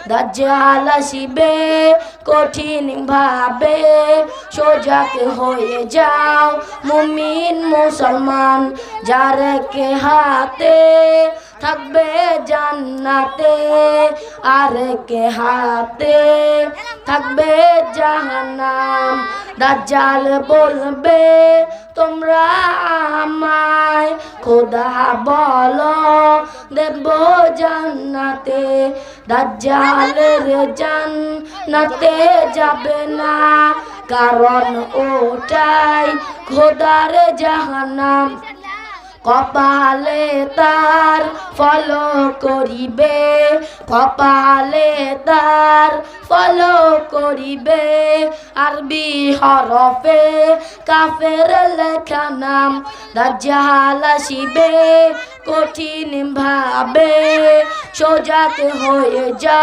দাজ্জাল আসিবে কঠিন ভাবে সজাগ হয়ে যাও মুমিন মুসলমান যার কে হাতে থাকবে জান্নাতে আর কে হাতে থাকবে জাহান্নাম দাজ্জাল বলবে তোমরা আমায় খোদা বলো দেব জান্নাতে দাজ্জালের জান্নাতে যাবে না কারণ ওটাই খোদার জাহান্নাম কপালে তার ফলো করিবে কপালে তার ফলো করিবে আরবি হরফে কাফের লেখা নাম দাজ্জাল আসিবে কঠিন ভাবে সজাগ হয়ে যা